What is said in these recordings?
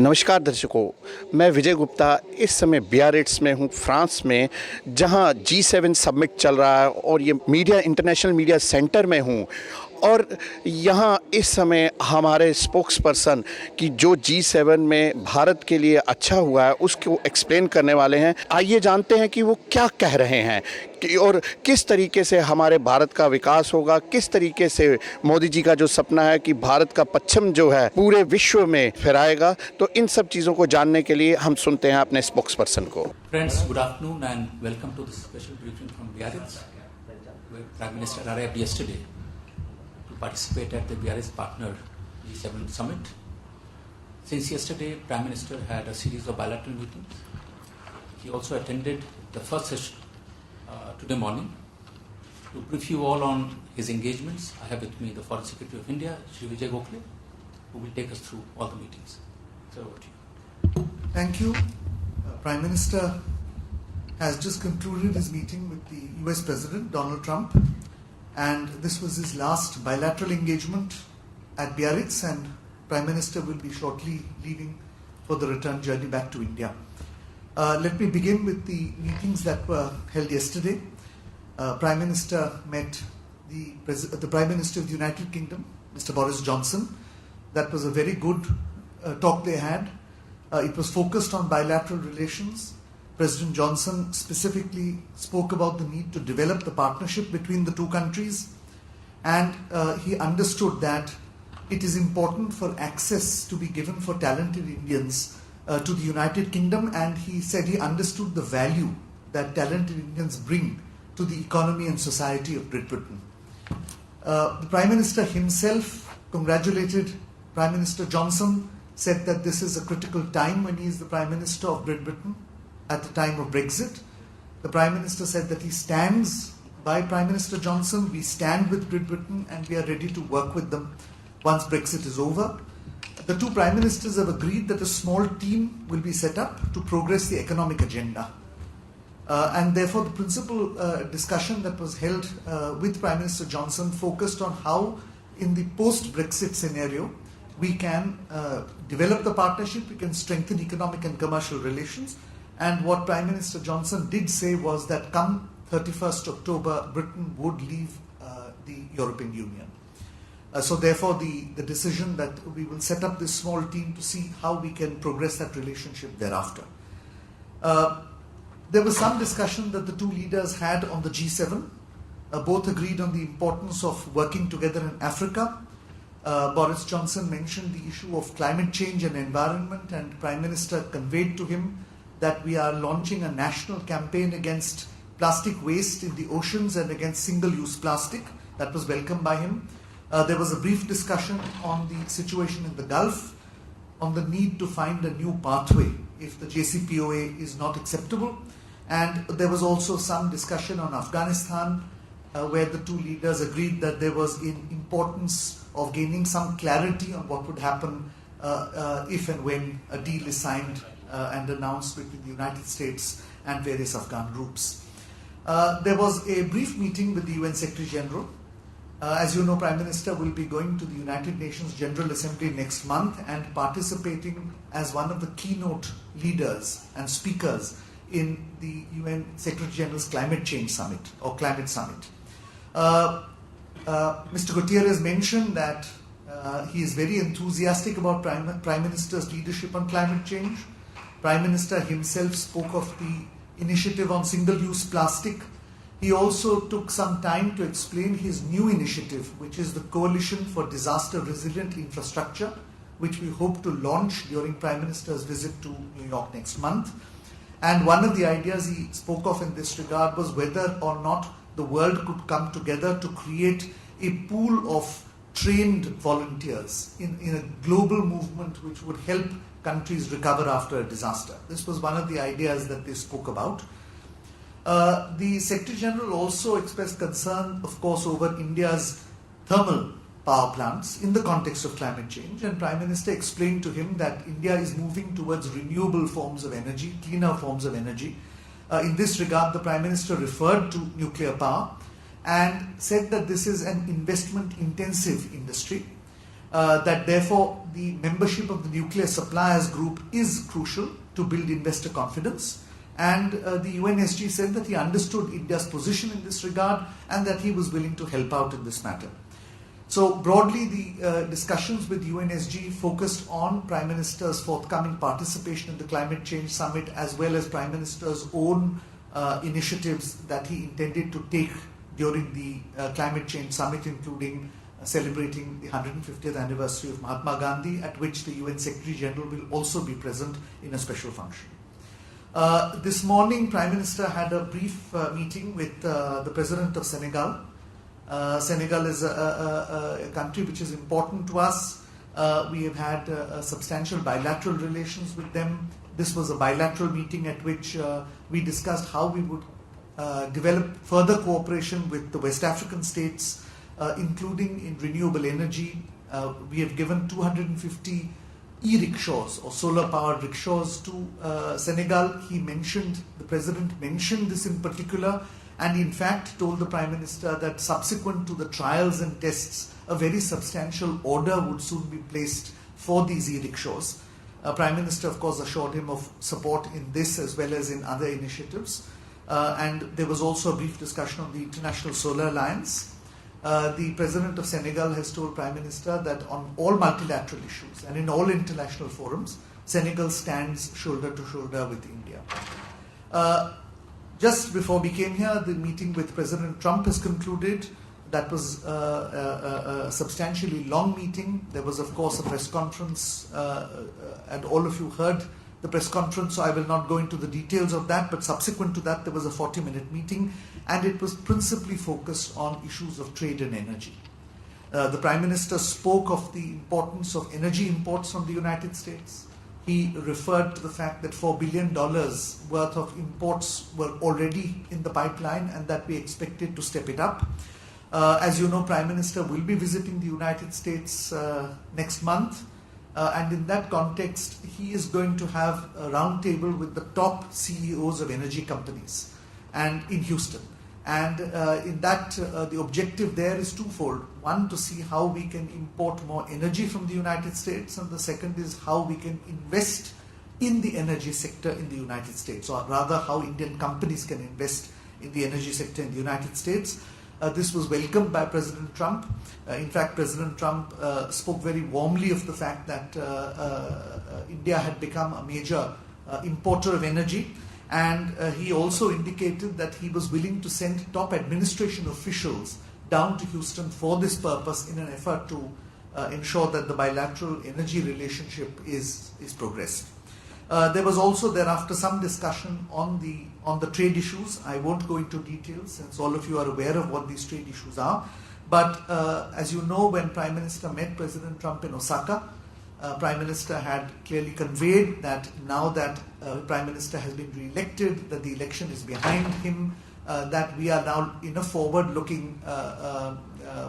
नमस्कार दर्शकों, मैं विजय गुप्ता इस समय बियारिट्ज़ में हूँ, फ्रांस में, जहाँ G7 समिट चल रहा है और ये इंटरनेशनल मीडिया सेंटर में हूँ। और यहाँ इस समय हमारे स्पोक्सपर्सन कि जो G7 में भारत के लिए अच्छा हुआ है उसको एक्सप्लेन करने वाले हैं। आइए जानते हैं कि वो क्या कह रहे हैं और किस तरीके से हमारे भारत का विकास होगा, किस तरीके से मोदी जी का जो सपना है कि भारत का पश्चिम जो है पूरे विश्व में फहराएगा। तो इन सब चीज़ों को जानने के लिए हम सुनते हैं अपने स्पोक्सपर्सन को। Friends, good afternoon and welcome to this special briefing from Biarritz, where Prime Minister arrived yesterday to participate at the Biarritz Partner G7 Summit. Since yesterday, Prime Minister had a series of bilateral meetings. He also attended the first session today morning. To brief you all on his engagements, I have with me the Foreign Secretary of India, Shri Vijay Gokhale, who will take us through all the meetings. So over to you. Thank you. Prime Minister has just concluded his meeting with the US President Donald Trump, and this was his last bilateral engagement at Biarritz, and Prime Minister will be shortly leaving for the return journey back to India. Let me begin with the meetings that were held yesterday. Prime Minister met the Prime Minister of the United Kingdom, Mr. Boris Johnson. That was a very good talk they had. It was focused on bilateral relations. President Johnson specifically spoke about the need to develop the partnership between the two countries, and he understood that it is important for access to be given for talented Indians to the United Kingdom, and he said he understood the value that talented Indians bring to the economy and society of Great Britain. The Prime Minister himself congratulated Prime Minister Johnson, said that this is a critical time when he is the Prime Minister of Great Britain at the time of Brexit. The Prime Minister said that he stands by Prime Minister Johnson. We stand with Great Britain and we are ready to work with them once Brexit is over. The two Prime Ministers have agreed that a small team will be set up to progress the economic agenda. And therefore the principal discussion that was held with Prime Minister Johnson focused on how in the post-Brexit scenario we can develop the partnership, we can strengthen economic and commercial relations. And what Prime Minister Johnson did say was that come 31st October, Britain would leave the European Union. So therefore the decision that we will set up this small team to see how we can progress that relationship thereafter. There was some discussion that the two leaders had on the G7. Both agreed on the importance of working together in Africa. Boris Johnson mentioned the issue of climate change and environment, and Prime Minister conveyed to him that we are launching a national campaign against plastic waste in the oceans and against single-use plastic. That was welcomed by him. There was a brief discussion on the situation in the Gulf, on the need to find a new pathway if the JCPOA is not acceptable. And there was also some discussion on Afghanistan, where the two leaders agreed that there was an importance of gaining some clarity on what would happen if and when a deal is signed and announced between the United States and various Afghan groups. There was a brief meeting with the UN Secretary General. As you know, Prime Minister will be going to the United Nations General Assembly next month and participating as one of the keynote leaders and speakers in the UN Secretary General's Climate Change Summit or Climate Summit. Mr. Gutierrez mentioned that he is very enthusiastic about Prime Minister's leadership on climate change. Prime Minister himself spoke of the initiative on single-use plastic. He also took some time to explain his new initiative, which is the Coalition for Disaster Resilient Infrastructure, which we hope to launch during Prime Minister's visit to New York next month. And one of the ideas he spoke of in this regard was whether or not the world could come together to create a pool of trained volunteers in a global movement which would help countries recover after a disaster. This was one of the ideas that they spoke about. The Secretary General also expressed concern, of course, over India's thermal power plants in the context of climate change, and Prime Minister explained to him that India is moving towards renewable forms of energy, cleaner forms of energy. In this regard, the Prime Minister referred to nuclear power and said that this is an investment-intensive industry that therefore the membership of the Nuclear Suppliers Group is crucial to build investor confidence. And the UNSG said that he understood India's position in this regard and that he was willing to help out in this matter. So broadly, the discussions with UNSG focused on Prime Minister's forthcoming participation in the Climate Change Summit, as well as Prime Minister's own initiatives that he intended to take during the Climate Change Summit, including celebrating the 150th anniversary of Mahatma Gandhi, at which the UN Secretary General will also be present in a special function. This morning, Prime Minister had a brief meeting with the President of Senegal. Senegal is a country which is important to us. We have had substantial bilateral relations with them. This was a bilateral meeting at which we discussed how we would develop further cooperation with the West African states, including in renewable energy. We have given 250 e-rickshaws or solar-powered rickshaws to Senegal. The President mentioned this in particular, and in fact told the Prime Minister that subsequent to the trials and tests, a very substantial order would soon be placed for these e-rickshaws. Prime Minister, of course, assured him of support in this as well as in other initiatives. And there was also a brief discussion on the International Solar Alliance. The President of Senegal has told Prime Minister that on all multilateral issues and in all international forums, Senegal stands shoulder to shoulder with India. Just before we came here, the meeting with President Trump has concluded. That was a substantially long meeting. There was, of course, a press conference, and all of you heard the press conference, so I will not go into the details of that, but subsequent to that, there was a 40-minute meeting, and it was principally focused on issues of trade and energy. The Prime Minister spoke of the importance of energy imports from the United States. He referred to the fact that $4 billion worth of imports were already in the pipeline and that we expected to step it up. As you know, Prime Minister will be visiting the United States next month. And in that context, he is going to have a roundtable with the top CEOs of energy companies and in Houston. And in that, the objective there is twofold. One, to see how we can import more energy from the United States, and the second is how we can invest in the energy sector in the United States, or rather how Indian companies can invest in the energy sector in the United States. This was welcomed by President Trump. In fact, President Trump spoke very warmly of the fact that India had become a major importer of energy, and he also indicated that he was willing to send top administration officials down to Houston for this purpose in an effort to ensure that the bilateral energy relationship is progressed. There was also thereafter some discussion on the trade issues. I won't go into details since all of you are aware of what these trade issues are. But as you know, when Prime Minister met President Trump in Osaka, Prime Minister had clearly conveyed that now that Prime Minister has been re-elected, that the election is behind him, that we are now in a forward-looking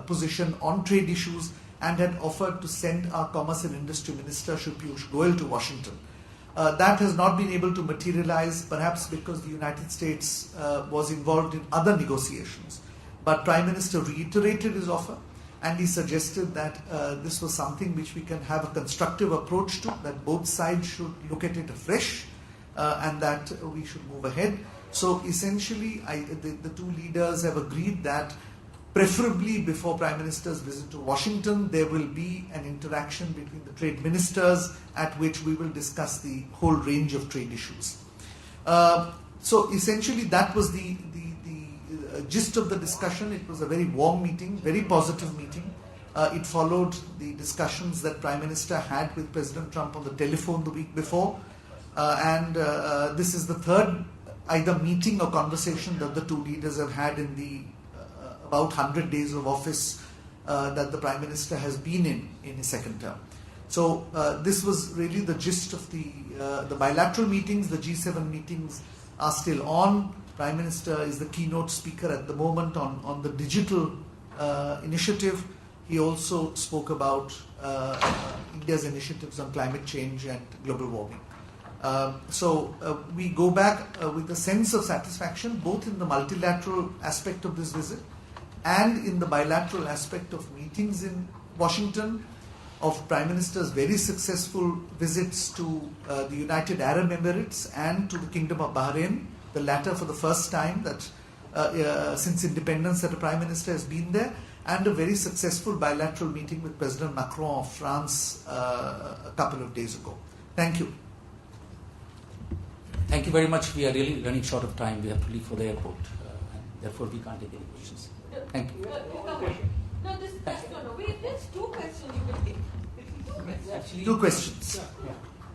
position on trade issues, and had offered to send our Commerce and Industry Minister Shri Piyush Goyal to Washington. That has not been able to materialize, perhaps because the United States was involved in other negotiations. But Prime Minister reiterated his offer, and he suggested that this was something which we can have a constructive approach to, that both sides should look at it afresh, and that we should move ahead. So essentially, the two leaders have agreed that preferably before Prime Minister's visit to Washington, there will be an interaction between the trade ministers at which we will discuss the whole range of trade issues. So essentially, that was the gist of the discussion. It was a very warm meeting, very positive meeting. It followed the discussions that Prime Minister had with President Trump on the telephone the week before. And this is the third either meeting or conversation that the two leaders have had in the about 100 days of office that the Prime Minister has been in his second term. So this was really the gist of the bilateral meetings. The G7 meetings are still on. Prime Minister is the keynote speaker at the moment on the digital initiative. He also spoke about India's initiatives on climate change and global warming. So we go back with a sense of satisfaction, both in the multilateral aspect of this visit and in the bilateral aspect of meetings in Washington. of Prime Minister's very successful visits to the United Arab Emirates and to the Kingdom of Bahrain, the latter for the first time that since independence that a Prime Minister has been there, and a very successful bilateral meeting with President Macron of France a couple of days ago. Thank you. Thank you very much. We are really running short of time. We have to leave for the airport, and therefore we can't take any questions. Thank you. No, wait, there's two questions you will take. Two questions. Actually, Two questions.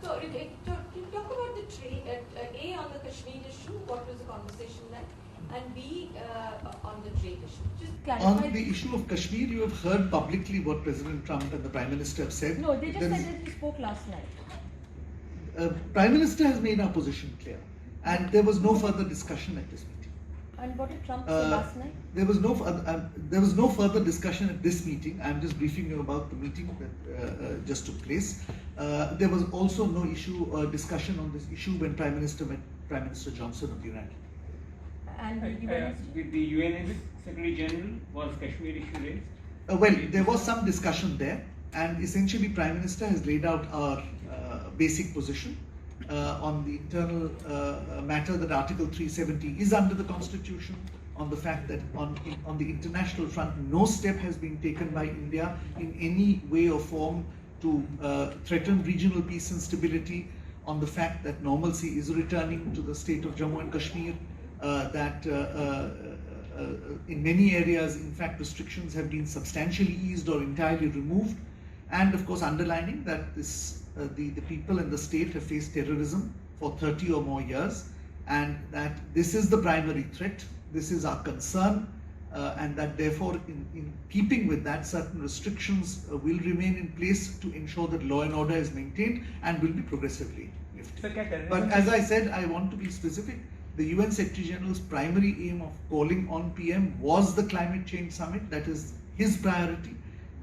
So, can you talk about the trade, A, on the Kashmir issue, what was the conversation like, and B, on the trade issue? Just clarify. On the issue of Kashmir, you have heard publicly what President Trump and the Prime Minister have said. No, they just There said is- that he spoke last night. Prime Minister has made our position clear, and there was no further discussion at this meeting. And what did Trump say last night? There was no further discussion at this meeting. I'm just briefing you about the meeting that just took place. There was also no discussion on this issue when Prime Minister met Prime Minister Johnson of the United Kingdom. And the UN With the UN Secretary General, was Kashmir issue raised? Well, there was some discussion there, and essentially Prime Minister has laid out our basic position on the internal matter that Article 370 is under the Constitution, on the fact that on the international front no step has been taken by India in any way or form to threaten regional peace and stability, on the fact that normalcy is returning to the state of Jammu and Kashmir, that in many areas, in fact, restrictions have been substantially eased or entirely removed, and of course underlining that the people and the state have faced terrorism for 30 or more years, and that this is the primary threat, this is our concern, and that therefore in keeping with that, certain restrictions will remain in place to ensure that law and order is maintained and will be progressively lifted. Sir, क्या terrorism But as I said, I want to be specific. The UN Secretary General's primary aim of calling on PM was the climate change summit. That is his priority.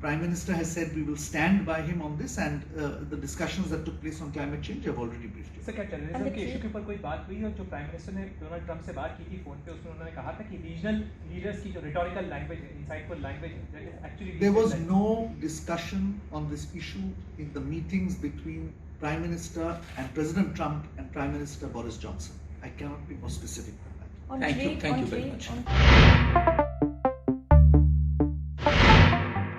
Prime Minister has said we will stand by him on this, and the discussions that took place on climate change have already briefed you. Sir क्या terrorism के issue के ऊपर कोई बात हुई और जो prime minister ने डोनाल्ड ट्रंप से बात की थी फोन पे, उसमें उन्होंने कहा था कि रीजनल लीडर्स की जो rhetorical language, insightful language, that is actually There was no discussion on this issue in the meetings between Prime Minister and President Trump and Prime Minister Boris Johnson. I cannot be more specific than that. on Thank you. trade, Thank on you very trade, much. on